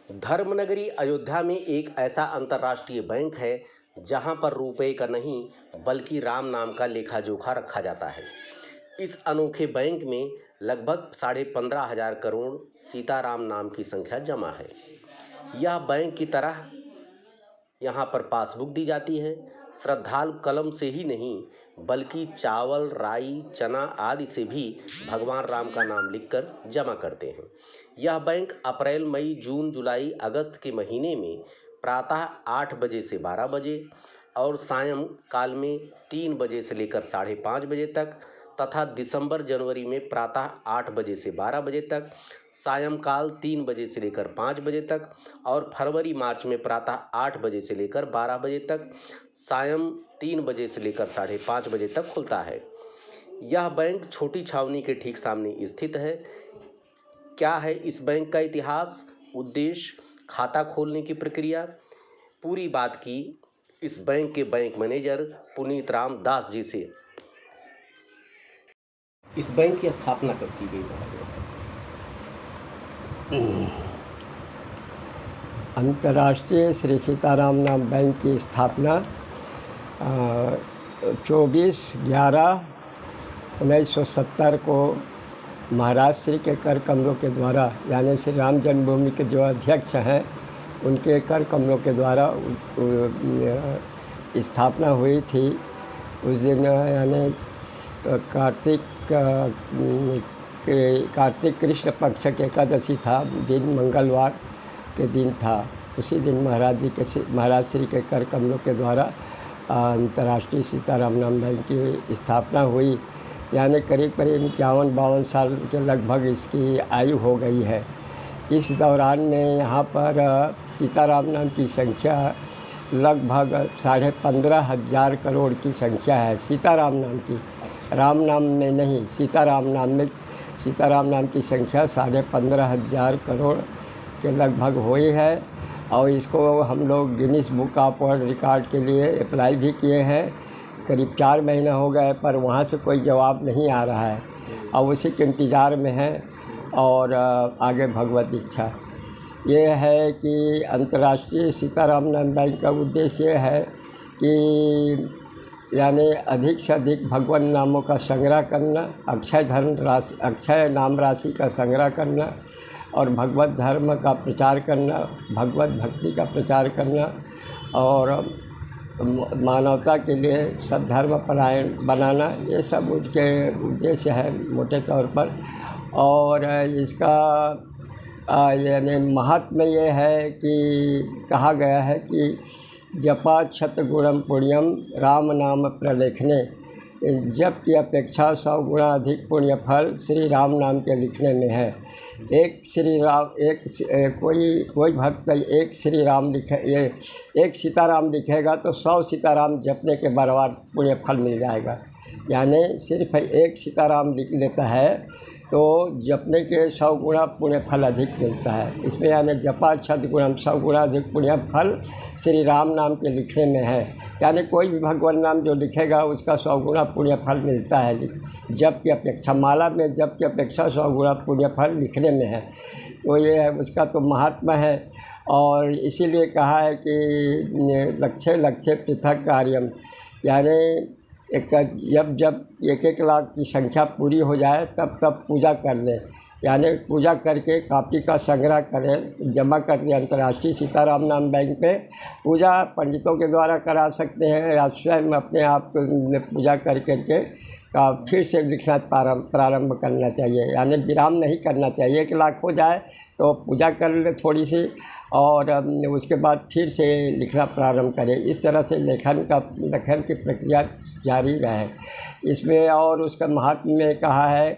धर्मनगरी अयोध्या में एक ऐसा अंतर्राष्ट्रीय बैंक है जहां पर रुपए का नहीं बल्कि राम नाम का लेखा जोखा रखा जाता है। इस अनोखे बैंक में लगभग 15,500 करोड़ सीताराम नाम की संख्या जमा है। यह बैंक की तरह यहाँ पर पासबुक दी जाती है। श्रद्धालु कलम से ही नहीं बल्कि चावल, राई, चना आदि से भी भगवान राम का नाम लिखकर जमा करते हैं। यह बैंक अप्रैल, मई, जून, जुलाई, अगस्त के महीने में प्रातः 8 बजे से 12 बजे और सायं काल में 3 बजे से लेकर 5:30 बजे तक तथा दिसंबर, जनवरी में प्रातः 8 बजे से 12 बजे तक, सायंकाल 3 बजे से लेकर 5 बजे तक और फरवरी, मार्च में प्रातः 8 बजे से लेकर 12 बजे तक, सायं 3 बजे से लेकर 5:30 बजे तक खुलता है। यह बैंक छोटी छावनी के ठीक सामने स्थित है। क्या है इस बैंक का इतिहास, उद्देश्य, खाता खोलने की प्रक्रिया, पूरी बात की इस बैंक के बैंक मैनेजर पुनीत राम दास जी से। इस बैंक की स्थापना कब की गई? अंतर्राष्ट्रीय श्री सीताराम नाम बैंक की स्थापना 24/11/1970 को महाराज श्री के कर कमलों के द्वारा, यानी श्री राम जन्मभूमि के जो अध्यक्ष हैं उनके कर कमलों के द्वारा स्थापना हुई थी। उस दिन यानी कार्तिक कृष्ण पक्ष के एकादशी था, दिन मंगलवार के दिन था। उसी दिन महाराज श्री के कर कमलों के द्वारा अंतर्राष्ट्रीय सीताराम नाम बैंक की स्थापना हुई। यानी करीब 51-52 साल के लगभग इसकी आयु हो गई है। इस दौरान में यहाँ पर सीताराम नाम की संख्या लगभग 15,500 करोड़ की संख्या है सीताराम नाम की। राम नाम में नहीं, सीताराम नाम में सीताराम नाम की संख्या 15,500 करोड़ के लगभग हुई है। और इसको हम लोग Guinness book of world record के लिए अप्लाई भी किए हैं। करीब 4 महीने हो गए पर वहाँ से कोई जवाब नहीं आ रहा है और उसी के इंतज़ार में है। और आगे भगवत इच्छा ये है कि अंतर्राष्ट्रीय सीताराम नाम बैंक का उद्देश्य ये है कि यानी अधिक से अधिक भगवान नामों का संग्रह करना, अक्षय नाम राशि का संग्रह करना और भगवत धर्म का प्रचार करना, भगवत भक्ति का प्रचार करना और मानवता के लिए सद्धर्म परायण बनाना, ये सब उसके उद्देश्य है मोटे तौर पर। और इसका यानी महात्म्य ये है कि कहा गया है कि जपा छत गुणम पुण्यम राम नाम प्रलेखने, जप की अपेक्षा 100 गुना अधिक पुण्य फल श्री राम नाम के लिखने में है। एक श्री राम कोई भक्त एक श्री राम एक सीताराम लिखेगा तो 100 सीताराम जपने के बराबर पुण्य फल मिल जाएगा। यानी सिर्फ एक सीताराम लिख लेता है तो जपने के 100 गुना पुण्य फल अधिक मिलता है। इसमें यानी जपा छत गुणम 100 गुना अधिक पुण्य फल श्री राम नाम के लिखने में है। यानी कोई भी भगवान नाम जो लिखेगा उसका 100 गुना पुण्य फल मिलता है। जप की अपेक्षा माला में जप की अपेक्षा 100 गुना पुण्य फल लिखने में है। तो ये है उसका तो महात्मा है। और इसीलिए कहा है कि लक्ष्य लक्ष्य पृथक कार्यम, यानी जब 1-1 लाख की संख्या पूरी हो जाए तब पूजा कर ले। यानी पूजा करके कापी का संग्रह करें, जमा कर दें अंतर्राष्ट्रीय सीताराम नाम बैंक पे। पूजा पंडितों के द्वारा करा सकते हैं या स्वयं अपने आप पूजा करके फिर से लिखना प्रारंभ करना चाहिए। यानी विराम नहीं करना चाहिए। 1 लाख हो जाए तो पूजा कर ले थोड़ी सी और उसके बाद फिर से लिखना प्रारंभ करें। इस तरह से लेखन की प्रक्रिया जारी रहे। इसमें और उसका महात्म्य में कहा है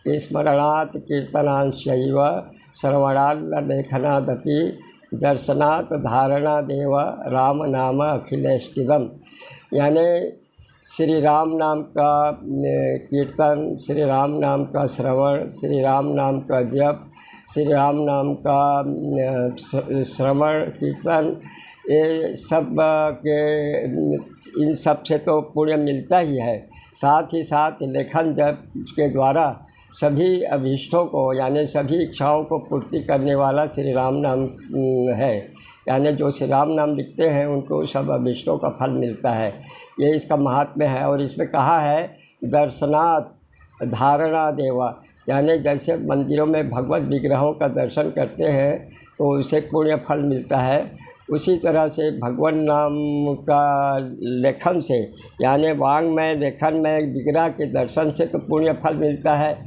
कि स्मरणात् कीर्तनांशैव श्रवणात् लेखनादपि दर्शनात् धारणादेव राम नाम अखिलेष्टिदम्। यानी श्री राम नाम का कीर्तन, श्री राम नाम का श्रवण, श्री राम नाम का जप, श्री राम नाम का श्रवण कीर्तन, ये सब इन सब से तो पुण्य मिलता ही है। साथ ही साथ लेखन जप के द्वारा सभी अभीष्टों को यानी सभी इच्छाओं को पूर्ति करने वाला श्री राम नाम है। यानी जो श्री राम नाम लिखते हैं उनको सब अभीष्टों का फल मिलता है। ये इसका महात्म्य है। और इसमें कहा है दर्शनात् धारणा देवा, यानी जैसे मंदिरों में भगवत विग्रहों का दर्शन करते हैं तो उसे पुण्य फल मिलता है, उसी तरह से भगवान नाम का लेखन से यानी वांग्मय लेखन में विग्रह के दर्शन से तो पुण्य फल मिलता है।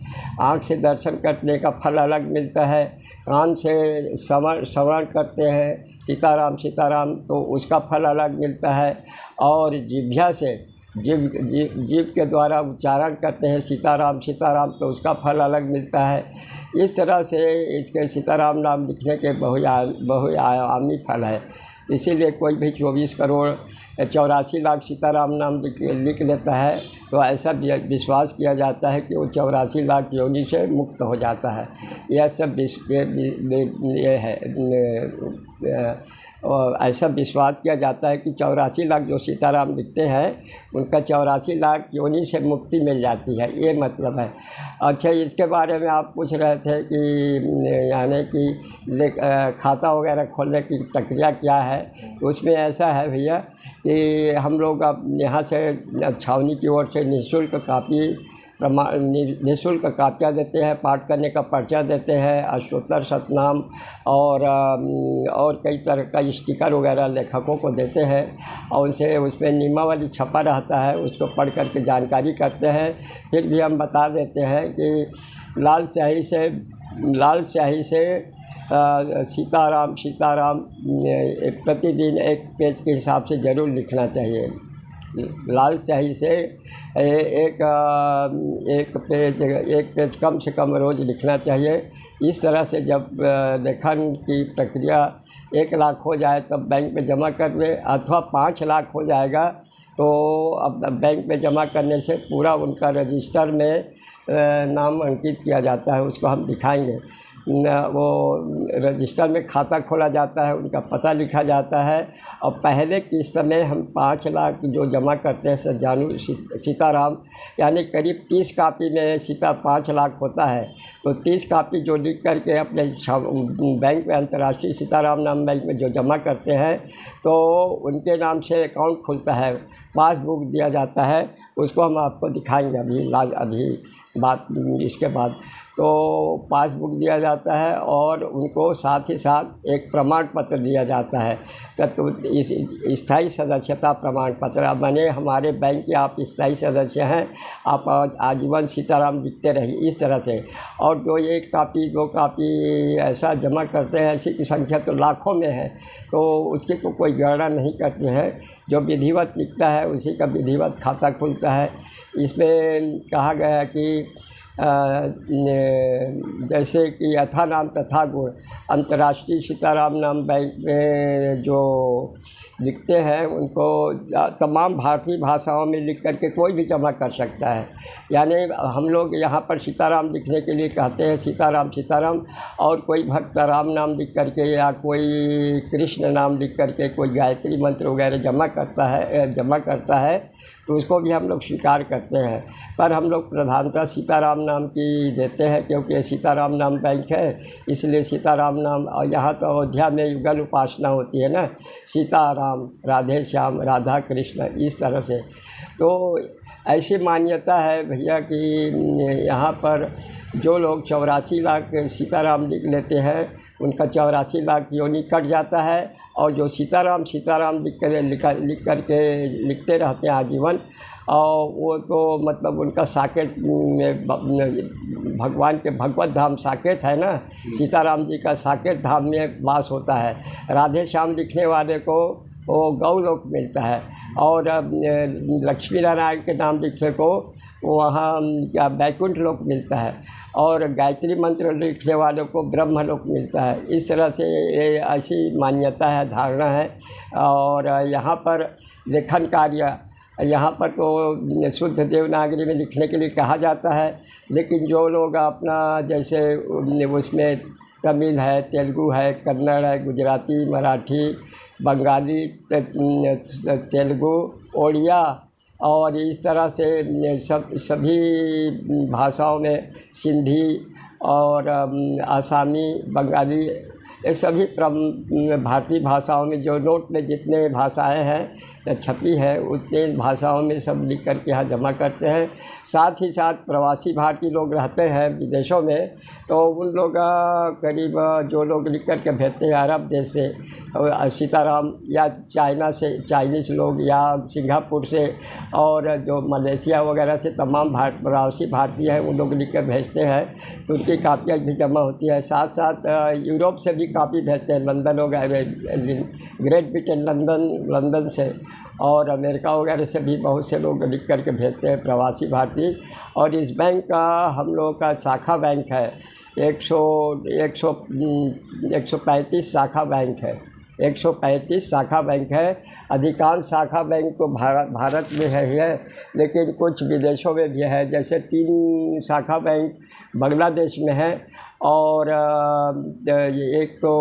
आँख से दर्शन करने का फल अलग मिलता है, कान से श्रवण करते हैं सीताराम सीताराम तो उसका फल अलग मिलता है, और जिह्वा से जीव के द्वारा उच्चारण करते हैं सीताराम सीताराम तो उसका फल अलग मिलता है। इस तरह से इसके सीताराम नाम लिखने के बहुआयामी फल है। तो इसीलिए कोई भी 24 करोड़ 84 लाख सीताराम नाम लिख लेता है तो ऐसा विश्वास किया जाता है कि वो 84 लाख योनि से मुक्त हो जाता है। यह सब ये है और ऐसा विश्वास किया जाता है कि 84 लाख जो सीताराम लिखते हैं उनका 84 लाख योनि से मुक्ति मिल जाती है, ये मतलब है। अच्छा, इसके बारे में आप पूछ रहे थे कि यानी कि खाता वगैरह खोलने की प्रक्रिया क्या है। तो उसमें ऐसा है भैया कि हम लोग अब यहाँ से छावनी की ओर से निःशुल्क कापी निःशुल्क कापियाँ देते हैं, पाठ करने का पर्चा देते हैं, अष्टोत्तर शतनाम और कई तरह का स्टिकर वगैरह लेखकों को देते हैं और उनसे उसमें नियमावली छपा रहता है, उसको पढ़ करके जानकारी करते हैं। फिर भी हम बता देते हैं कि लाल स्याही से सीताराम सीताराम प्रतिदिन एक पेज के हिसाब से ज़रूर लिखना चाहिए। लाल स्याही से एक पेज कम से कम रोज़ लिखना चाहिए। इस तरह से जब लेखन की प्रक्रिया 1 लाख हो जाए तब बैंक में जमा कर दे, अथवा 5 लाख हो जाएगा तो अब बैंक में जमा करने से पूरा उनका रजिस्टर में नाम अंकित किया जाता है। उसको हम दिखाएंगे। वो रजिस्टर में खाता खोला जाता है, उनका पता लिखा जाता है और पहले किस्त में हम 5 लाख जो जमा करते हैं सज्जानु सीताराम यानी करीब 30 कापी में सीता 5 लाख होता है। तो 30 कापी जो लिख करके अपने बैंक में अंतर्राष्ट्रीय सीताराम नाम बैंक में जो जमा करते हैं तो उनके नाम से अकाउंट खुलता है, पासबुक दिया जाता है। उसको हम आपको दिखाएंगे अभी बात इसके बाद। तो पासबुक दिया जाता है और उनको साथ ही साथ एक प्रमाण पत्र दिया जाता है। तो इस स्थायी सदस्यता प्रमाण पत्र माने हमारे बैंक के आप स्थायी सदस्य हैं, आप आजीवन सीताराम लिखते रहिए, इस तरह से। और जो 1 कापी 2 कापी ऐसा जमा करते हैं, ऐसी की संख्या तो लाखों में है, तो उसकी तो कोई गणना नहीं करते हैं। जो विधिवत लिखता है उसी का विधिवत खाता खुलता है। इसमें कहा गया है कि जैसे कि यथा नाम तथा गुण अंतर्राष्ट्रीय सीताराम नाम बैंक में जो लिखते हैं उनको तमाम भारतीय भाषाओं में लिख करके कोई भी जमा कर सकता है। यानी हम लोग यहाँ पर सीताराम लिखने के लिए कहते हैं सीताराम सीताराम, और कोई भक्त राम नाम लिख करके या कोई कृष्ण नाम लिख करके कोई गायत्री मंत्र वगैरह जमा करता है तो उसको भी हम लोग स्वीकार करते हैं। पर हम लोग प्रधानता सीताराम नाम की देते हैं क्योंकि ये सीताराम नाम बैंक है, इसलिए सीताराम नाम। और यहाँ तो अयोध्या में युगल उपासना होती है ना, सीताराम राधे श्याम राधा कृष्ण, इस तरह से। तो ऐसी मान्यता है भैया कि यहाँ पर जो लोग 84 लाख सीताराम लिख लेते हैं उनका 84 लाख योनि कट जाता है, और जो सीताराम सीताराम लिख करके लिखते रहते हैं आजीवन, और वो तो मतलब उनका साकेत में भगवान के भगवत धाम साकेत है ना, सीताराम जी का साकेत धाम में वास होता है। राधे श्याम लिखने वाले को वो गौलोक मिलता है, और लक्ष्मी नारायण के नाम लिखने को वहाँ क्या बैकुंठ लोक मिलता है, और गायत्री मंत्र लिखने वालों को ब्रह्मलोक मिलता है। इस तरह से ये ऐसी मान्यता है, धारणा है। और यहाँ पर लेखन कार्य यहाँ पर तो शुद्ध देवनागरी में लिखने के लिए कहा जाता है, लेकिन जो लोग अपना जैसे उसमें तमिल है, तेलुगु है, कन्नड़ है, गुजराती, मराठी बंगाली, तेलुगु, उड़िया और इस तरह से सभी भाषाओं में, सिंधी और आसामी, बंगाली, ये सभी भारतीय भाषाओं में जो नोट में जितने भाषाएं हैं छपी है उतने भाषाओं में सब लिख कर के यहाँ जमा करते हैं। साथ ही साथ प्रवासी भारतीय लोग रहते हैं विदेशों में, तो उन लोग करीब जो लोग लिख कर के भेजते हैं अरब देश से, सीताराम, या चाइना से चाइनीज़ लोग, या सिंगापुर से, और जो मलेशिया वगैरह से तमाम प्रवासी भारतीय हैं उन लोग लिख कर भेजते हैं, तो उनकी कापियाँ भी जमा होती है। साथ साथ यूरोप से भी कापी भेजते हैं, लंदन वगैरह, ग्रेट ब्रिटेन, लंदन से, और अमेरिका वगैरह से भी बहुत से लोग लिख करके भेजते हैं प्रवासी भारतीय। और इस बैंक का हम लोगों का शाखा बैंक है, 135 शाखा बैंक है, 135 शाखा बैंक है। अधिकांश शाखा बैंक तो भारत में है, लेकिन कुछ विदेशों में भी है। जैसे 3 शाखा बैंक बांग्लादेश में है, और एक तो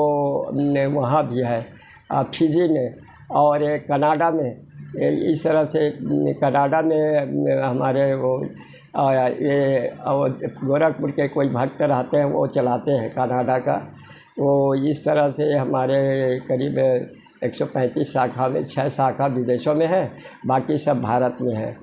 वहाँ भी है फिजी में, और एक कनाडा में। इस तरह से कनाडा में हमारे वो ये गोरखपुर के कोई भक्त रहते हैं, वो चलाते हैं कनाडा का। तो इस तरह से हमारे करीब 135 शाखा में 6 शाखा विदेशों में है, बाकी सब भारत में है।